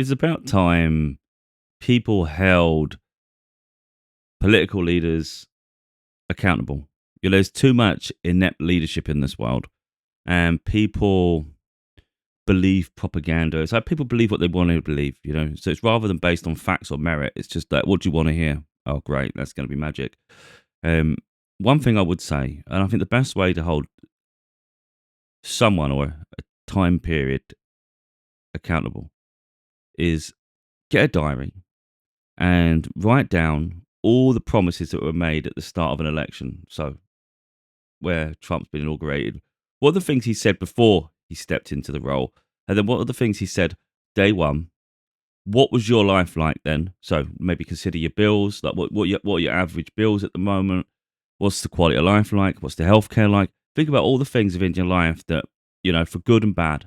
It's about time people held political leaders accountable. There's too much inept leadership in this world, and people believe propaganda. It's like people believe what they want to believe. So it's rather than based on facts or merit, it's just like, what do you want to hear? Oh, great, that's going to be magic. Um, One thing I would say, and I think the best way to hold someone or a time period accountable is get a diary and write down all the promises that were made at the start of an election. So, where Trump's been inaugurated, what are the things he said before he stepped into the role? And then what are the things he said day one? What was your life like then? So maybe consider your bills, like what are your average bills at the moment? What's the quality of life like? What's the healthcare like? Think about all the things within your life that, for good and bad,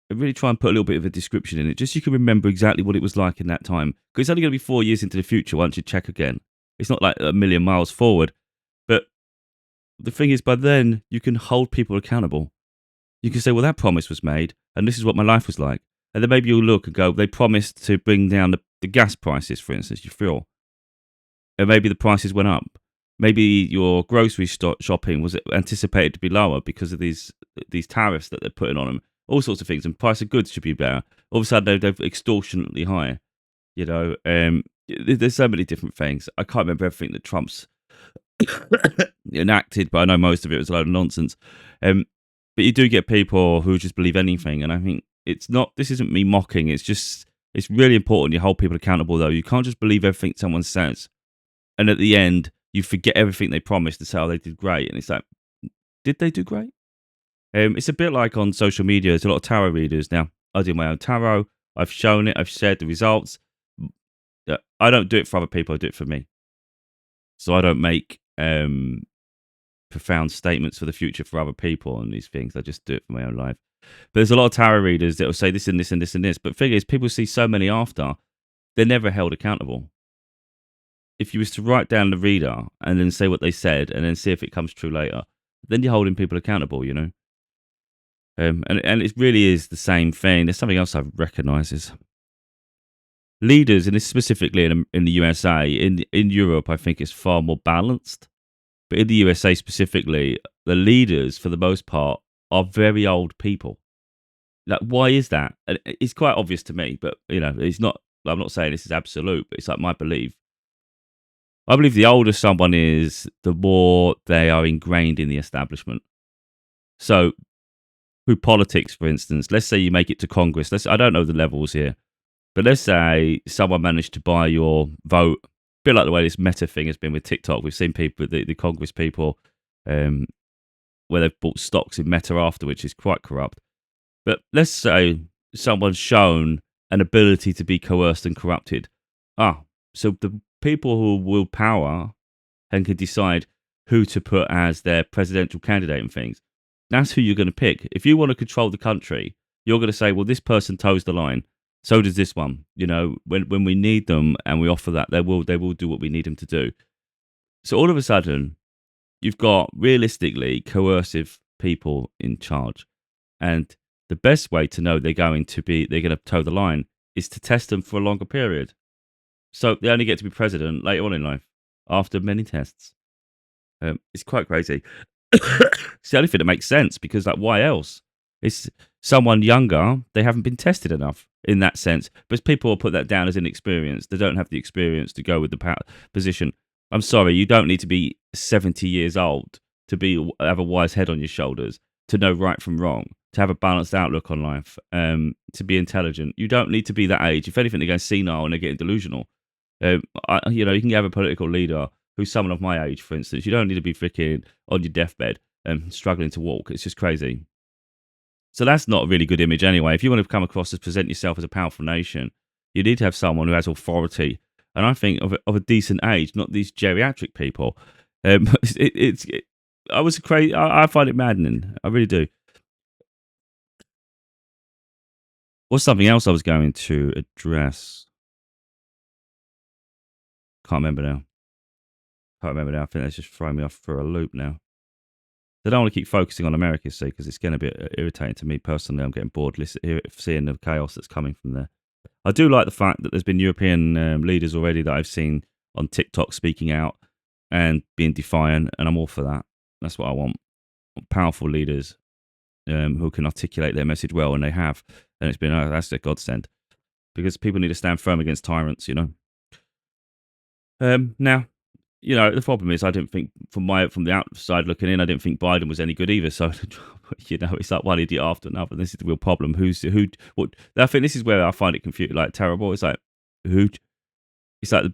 and really try and put a little bit of a description in it, just so you can remember exactly what it was like in that time. Because it's only going to be 4 years into the future once you check again. It's not like a million miles forward. But the thing is, by then, you can hold people accountable. You can say, well, that promise was made, and this is what my life was like. And then maybe you'll look and go, they promised to bring down the gas prices, for instance, your fuel. And maybe the prices went up. Maybe your grocery shopping was anticipated to be lower because of these tariffs that they're putting on them. All sorts of things, and price of goods should be better. All of a sudden, they're extortionately high. There's so many different things. I can't remember everything that Trump's enacted, but I know most of it was a load of nonsense. But you do get people who just believe anything, and I think this isn't me mocking. It's really important you hold people accountable, though. You can't just believe everything someone says, and at the end you forget everything they promised and say, "Oh, they did great," and it's like, did they do great? It's a bit like on social media. There's a lot of tarot readers now. I do my own tarot. I've shown it. I've shared the results. I don't do it for other people. I do it for me. So I don't make profound statements for the future for other people and these things. I just do it for my own life. But there's a lot of tarot readers that will say this and this and this and this. But the thing is, people see so many after, they're never held accountable. If you was to write down the reader and then say what they said and then see if it comes true later, then you're holding people accountable. And it really is the same thing. There's something else I recognise is leaders, and this specifically in the USA. In Europe, I think it's far more balanced. But in the USA specifically, the leaders, for the most part, are very old people. Like, why is that? And it's quite obvious to me, but it's not. I'm not saying this is absolute, but it's like my belief. I believe the older someone is, the more they are ingrained in the establishment. So, through politics, for instance, let's say you make it to Congress. I don't know the levels here, but let's say someone managed to buy your vote. A bit like the way this Meta thing has been with TikTok. We've seen people, the Congress people, where they've bought stocks in Meta after, which is quite corrupt. But let's say someone's shown an ability to be coerced and corrupted. So the people who will power and can decide who to put as their presidential candidate and things, that's who you're going to pick. If you want to control the country, you're going to say, well, this person toes the line. So does this one. When we need them and we offer that, they will do what we need them to do. So all of a sudden, you've got realistically coercive people in charge. And the best way to know they're going to toe the line is to test them for a longer period. So they only get to be president later on in life after many tests. It's quite crazy. It's the only thing that makes sense, because why else? It's someone younger, they haven't been tested enough in that sense. But people will put that down as inexperience. They don't have the experience to go with the position. I'm sorry, you don't need to be 70 years old to have a wise head on your shoulders, to know right from wrong, to have a balanced outlook on life, to be intelligent. You don't need to be that age. If anything, they're going senile and they're getting delusional. You can have a political leader who's someone of my age, for instance. You don't need to be freaking on your deathbed and struggling to walk. It's just crazy. So that's not a really good image anyway. If you want to come across as present yourself as a powerful nation, you need to have someone who has authority. And I think of a decent age, not these geriatric people. I was crazy. I find it maddening. I really do. What's something else I was going to address? Can't remember now. I think that's just throwing me off for a loop now. I don't want to keep focusing on America, see, because it's getting a bit irritating to me personally. I'm getting bored seeing the chaos that's coming from there. I do like the fact that there's been European leaders already that I've seen on TikTok speaking out and being defiant, and I'm all for that. That's what I want. Powerful leaders who can articulate their message well, and they have. And it's been that's a godsend because people need to stand firm against tyrants. Now, the problem is I didn't think from the outside looking in, I didn't think Biden was any good either. So, it's like one idiot after another. This is the real problem. Who? What? I think this is where I find it confusing, like terrible. It's like who? It's like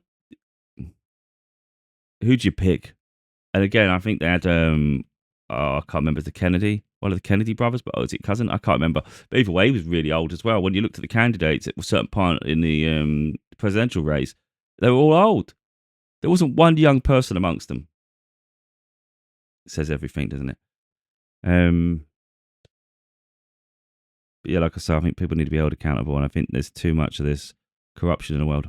who'd you pick? And again, I think they had I can't remember the Kennedy, one of the Kennedy brothers, but is it cousin? I can't remember. But either way, he was really old as well. When you looked at the candidates at a certain point in the presidential race, they were all old. There wasn't one young person amongst them. It says everything, doesn't it? But yeah, like I said, I think people need to be held accountable, and I think there's too much of this corruption in the world.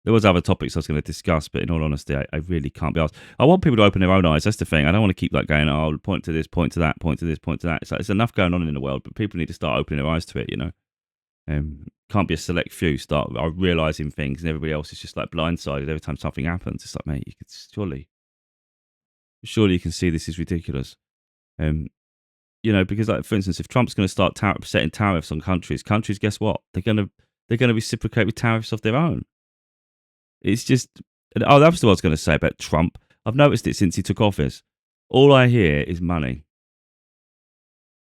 There was other topics I was going to discuss, but in all honesty, I really can't be asked. I want people to open their own eyes. That's the thing. I don't want to keep going, oh, point to this, point to that, point to this, point to that. It's like, there's enough going on in the world, but people need to start opening their eyes to it, Can't be a select few start realising things, and everybody else is just like blindsided every time something happens. It's like, mate, you could surely you can see this is ridiculous. Because like, for instance, if Trump's going to start setting tariffs on countries, guess what? They're going to reciprocate with tariffs of their own. It's just, that was what I was going to say about Trump. I've noticed it since he took office. All I hear is money.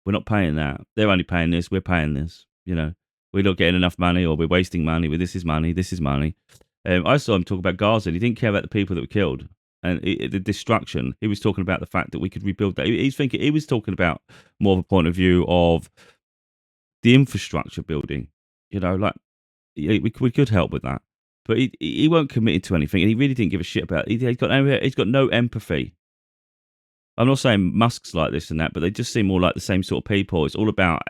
We're not paying that. They're only paying this. We're paying this. We're not getting enough money, or we're wasting money. This is money. This is money. I saw him talk about Gaza, and he didn't care about the people that were killed and the destruction. He was talking about the fact that we could rebuild that. He was talking about more of a point of view of the infrastructure building. We could help with that. But he weren't committed to anything, and he really didn't give a shit about it. He's got no empathy. I'm not saying Musk's like this and that, but they just seem more like the same sort of people. It's all about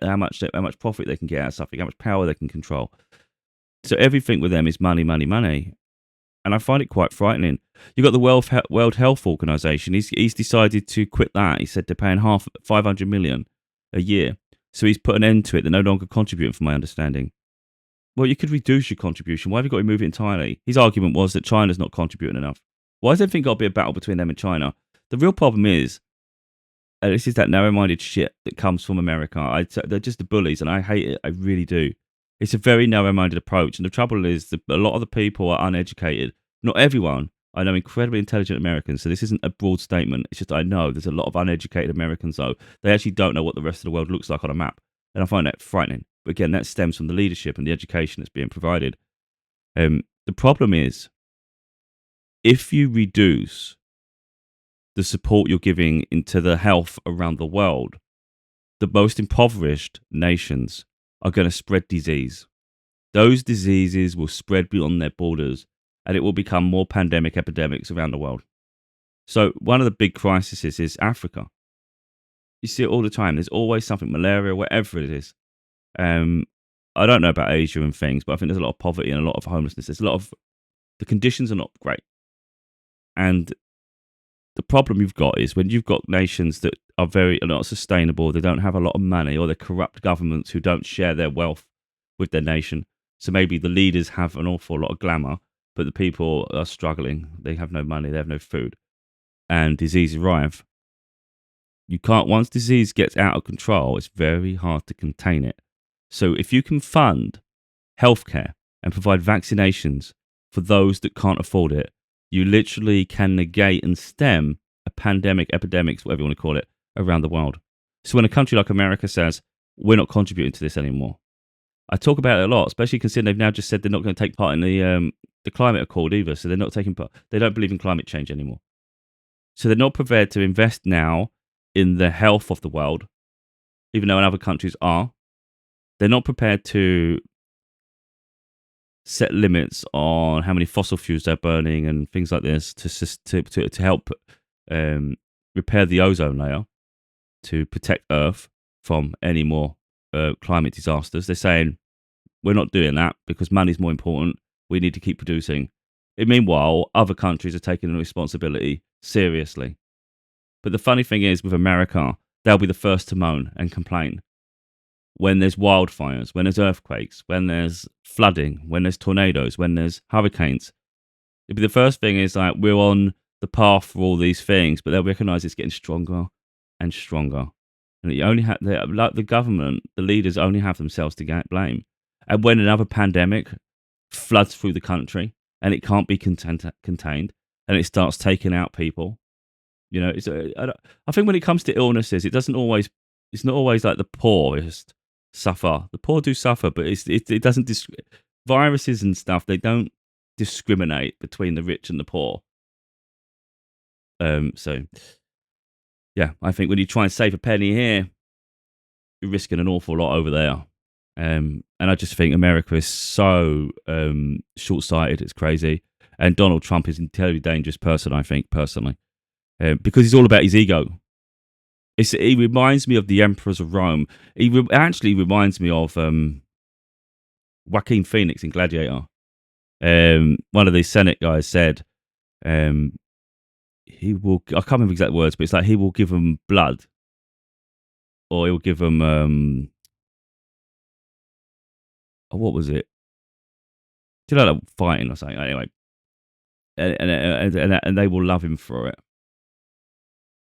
how much profit they can get out of something, how much power they can control. So everything with them is money, money, money, and I find it quite frightening. You've got the World Health Organization. He's decided to quit that. He said they're paying $500 million a year, so he's put an end to it. They're no longer contributing, from my understanding. Well, you could reduce your contribution. Why have you got to remove it entirely? His argument was that China's not contributing enough. Why has everything got to be a battle between them and China? The real problem is, this is that narrow-minded shit that comes from America. They're just the bullies, and I hate it. I really do. It's a very narrow-minded approach, and the trouble is that a lot of the people are uneducated. Not everyone. I know incredibly intelligent Americans, so this isn't a broad statement. It's just I know there's a lot of uneducated Americans, though. They actually don't know what the rest of the world looks like on a map, and I find that frightening. But again, that stems from the leadership and the education that's being provided. The problem is, if you reduce the support you're giving into the health around the world, the most impoverished nations are going to spread disease. Those diseases will spread beyond their borders, and it will become more pandemic epidemics around the world. So one of the big crises is Africa. You see it all the time. There's always something, malaria, whatever it is. I don't know about Asia and things, but I think there's a lot of poverty and a lot of homelessness. The conditions are not great. And the problem you've got is when you've got nations that are not sustainable, they don't have a lot of money, or they're corrupt governments who don't share their wealth with their nation. So maybe the leaders have an awful lot of glamour, but the people are struggling. They have no money, they have no food, and disease arrive. Once disease gets out of control, it's very hard to contain it. So if you can fund healthcare and provide vaccinations for those that can't afford it, you literally can negate and stem a pandemic, epidemics, whatever you want to call it, around the world. So when a country like America says, we're not contributing to this anymore, I talk about it a lot, especially considering they've now just said they're not going to take part in the climate accord either. So they're not taking part. They don't believe in climate change anymore. So they're not prepared to invest now in the health of the world, even though in other countries are. They're not prepared to set limits on how many fossil fuels they're burning and things like this to help repair the ozone layer, to protect Earth from any more climate disasters. They're saying, we're not doing that because money's more important. We need to keep producing. Meanwhile, other countries are taking the responsibility seriously. But the funny thing is, with America, they'll be the first to moan and complain. when there's wildfires, when there's earthquakes, when there's flooding, when there's tornadoes, when there's hurricanes. It'd be the first thing is like we're on the path for all these things, but they'll recognise it's getting stronger and stronger. And you only have like the government, the leaders only have themselves to get blame. And when another pandemic floods through the country and it can't be contained, and it starts taking out people, you know, I think when it comes to illnesses, it's not always like the poorest suffer. The poor do suffer, but it doesn't. Viruses and stuff, they don't discriminate between the rich and the poor. So yeah, I think when you try and save a penny here, you're risking an awful lot over there. And I just think America is so short-sighted. It's crazy. And Donald Trump is a terribly dangerous person, I think, personally, because he's all about his ego. He reminds me of the emperors of Rome. He actually reminds me of Joaquin Phoenix in Gladiator. One of the Senate guys said, he will. I can't remember exact words, but it's like he will give them blood, or he'll give them. What was it? Do you know, like fighting or something? Anyway, and they will love him for it.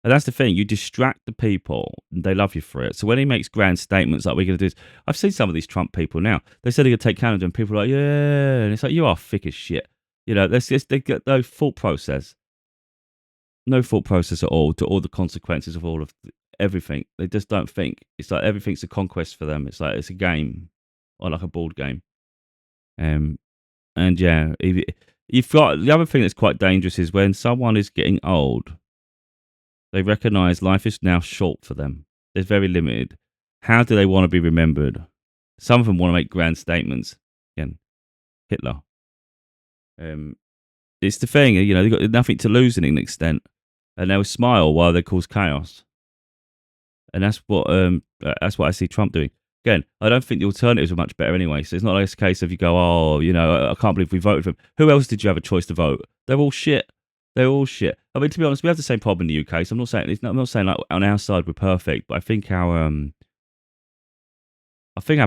And that's the thing. You distract the people, and they love you for it. So when he makes grand statements like we're going to do this, I've seen some of these Trump people now. They said they're going to take Canada, and people are like, yeah, and it's like you are thick as shit. You know, they get no thought process. No thought process at all to all the consequences of all of everything. They just don't think. It's like everything's a conquest for them. It's like it's a game or like a board game. And yeah, you've got the other thing that's quite dangerous is when someone is getting old, they recognise life is now short for them. They're very limited. How do they want to be remembered? Some of them want to make grand statements. Again, Hitler. It's the thing, you know, they've got nothing to lose in an extent, and they'll smile while they cause chaos. And that's what I see Trump doing. Again, I don't think the alternatives are much better anyway. So it's not like a case of you go, oh, you know, I can't believe we voted for him. Who else did you have a choice to vote? They're all shit. They're all shit. I mean, to be honest, we have the same problem in the UK. So I'm not saying like on our side we're perfect, but I think our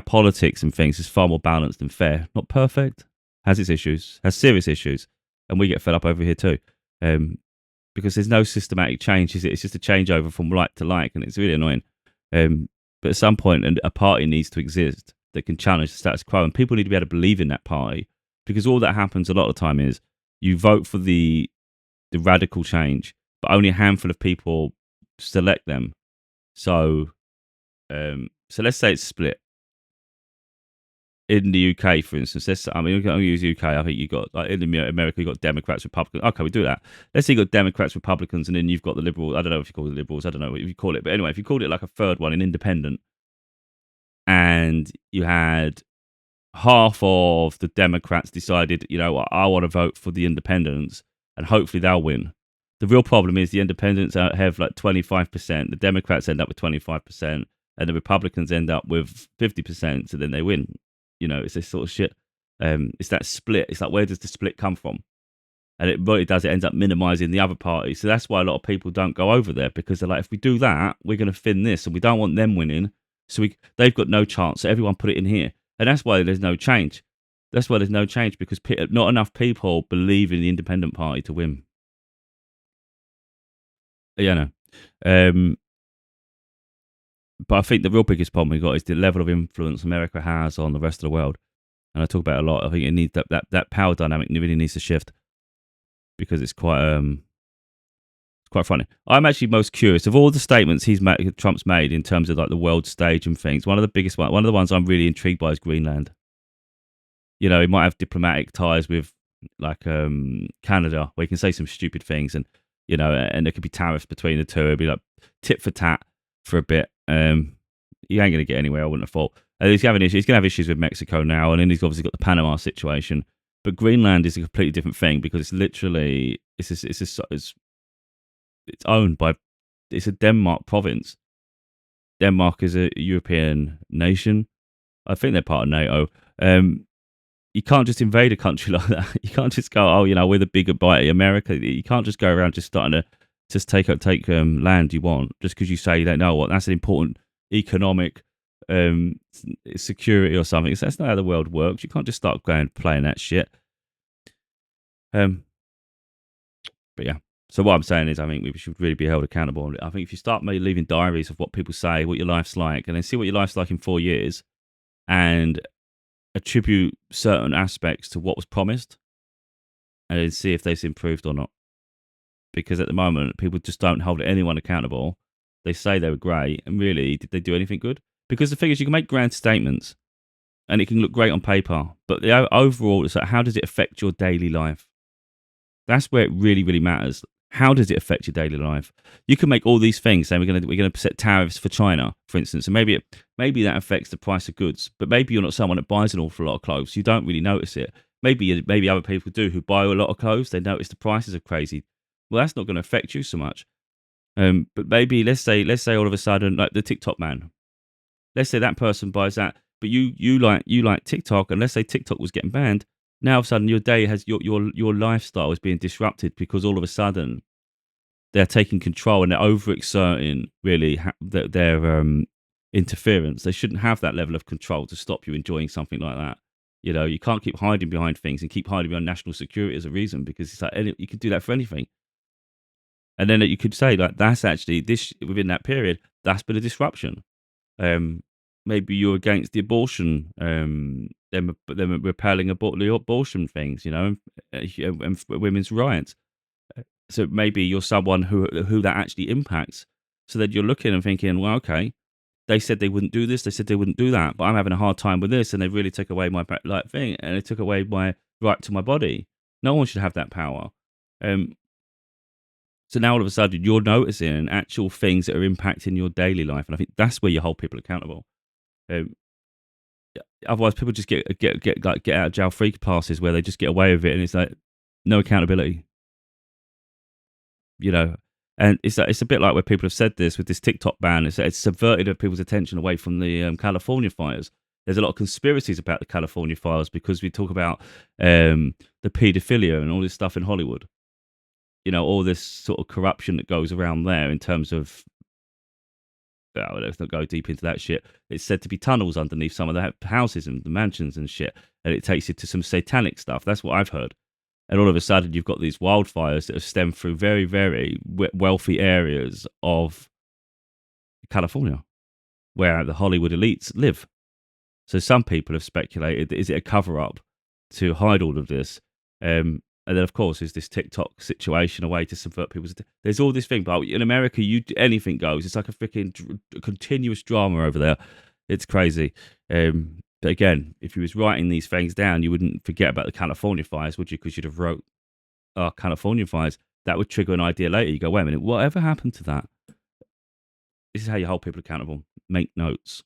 politics and things is far more balanced and fair. Not perfect, has its issues, has serious issues, and we get fed up over here too. Because there's no systematic change. It's just a changeover from like to like, and it's really annoying. But at some point, a party needs to exist that can challenge the status quo, and people need to be able to believe in that party. Because all that happens a lot of the time is you vote for the radical change, but only a handful of people select them. So let's say it's split. In the UK, for instance, we're going to use UK. I think you've got, like in America, you've got Democrats, Republicans. Okay, we do that. Let's say you've got Democrats, Republicans, and then you've got the Liberals. I don't know if you call it the Liberals. I don't know what you call it. But anyway, if you called it like a third one, an independent, and you had half of the Democrats decided, you know what, I want to vote for the independents, and hopefully they'll win. The real problem is the independents have like 25%. The Democrats end up with 25%, and the Republicans end up with 50%, so then they win. You know, it's this sort of shit. It's that split. It's like, where does the split come from? And what it does, it ends up minimizing the other party. So that's why a lot of people don't go over there, because they're like, if we do that, we're going to thin this, and we don't want them winning. So they've got no chance. So everyone put it in here. And that's why there's no change. That's why there's no change, because not enough people believe in the independent party to win. Yeah, no. But I think the real biggest problem we've got is the level of influence America has on the rest of the world. And I talk about it a lot. I think it needs that power dynamic really needs to shift, because it's quite funny. I'm actually most curious of all the statements Trump's made in terms of like the world stage and things. One of the ones I'm really intrigued by is Greenland. You know, he might have diplomatic ties with like Canada, where he can say some stupid things, and you know, and there could be tariffs between the two. It'd be like tit for tat for a bit. He ain't going to get anywhere, I wouldn't have thought. He's going to have issues with Mexico now, and then he's obviously got the Panama situation. But Greenland is a completely different thing, because it's literally it's owned by, it's a Denmark province. Denmark is a European nation. I think they're part of NATO. You can't just invade a country like that. You can't just go, oh, you know, we're the bigger bite America. You can't just go around just starting to just take land you want just because you say you don't know what. That's an important economic security or something. So that's not how the world works. You can't just start going playing that shit. Um, but yeah. So what I'm saying is, I think we should really be held accountable. I think if you start maybe leaving diaries of what people say, what your life's like, and then see what your life's like in 4 years, and attribute certain aspects to what was promised, and then see if they've improved or not. Because at the moment, people just don't hold anyone accountable. They say they were great, and really, did they do anything good? Because the thing is, you can make grand statements, and it can look great on paper, but the overall, it's like, how does it affect your daily life? That's where it really, really matters. How does it affect your daily life? You can make all these things, saying we're gonna set tariffs for China, for instance, and maybe that affects the price of goods. But maybe you're not someone that buys an awful lot of clothes. You don't really notice it. Maybe other people do who buy a lot of clothes. They notice the prices are crazy. Well, that's not going to affect you so much. But maybe let's say all of a sudden, like the TikTok man, let's say that person buys that, but you like TikTok, and let's say TikTok was getting banned. Now, all of a sudden, your day has your lifestyle is being disrupted because all of a sudden they're taking control and they're overexerting really their interference. They shouldn't have that level of control to stop you enjoying something like that. You know, you can't keep hiding behind things and keep hiding behind national security as a reason, because it's like you can do that for anything. And then you could say like that's actually this within that period that's been a disruption. Um, Maybe you're against the abortion, them repelling the abortion things, you know, and women's rights. So maybe you're someone who that actually impacts. So that you're looking and thinking, well, okay, they said they wouldn't do this, they said they wouldn't do that, but I'm having a hard time with this, and they really took away my like thing, and they took away my right to my body. No one should have that power. Um, so now all of a sudden you're noticing actual things that are impacting your daily life, and I think that's where you hold people accountable. Um, Otherwise, people just get out of jail free passes where they just get away with it, and it's like no accountability, you know. And it's a bit like where people have said this with this TikTok ban. It's subverted people's attention away from the California fires. There's a lot of conspiracies about the California fires because we talk about the paedophilia and all this stuff in Hollywood. You know, all this sort of corruption that goes around there in terms of, well, let's not go deep into that shit. It's said to be tunnels underneath some of the houses and the mansions and shit, and it takes you to some satanic stuff. That's what I've heard. And all of a sudden, you've got these wildfires that have stemmed through very, very wealthy areas of California, where the Hollywood elites live. So some people have speculated, is it a cover up to hide all of this? And then, of course, is this TikTok situation a way to subvert people's? There's all this thing, but in America, anything goes. It's like a freaking continuous drama over there. It's crazy. But again, if you was writing these things down, you wouldn't forget about the California fires, would you? Because you'd have wrote, California fires. That would trigger an idea later. You go, wait a minute, whatever happened to that? This is how you hold people accountable. Make notes.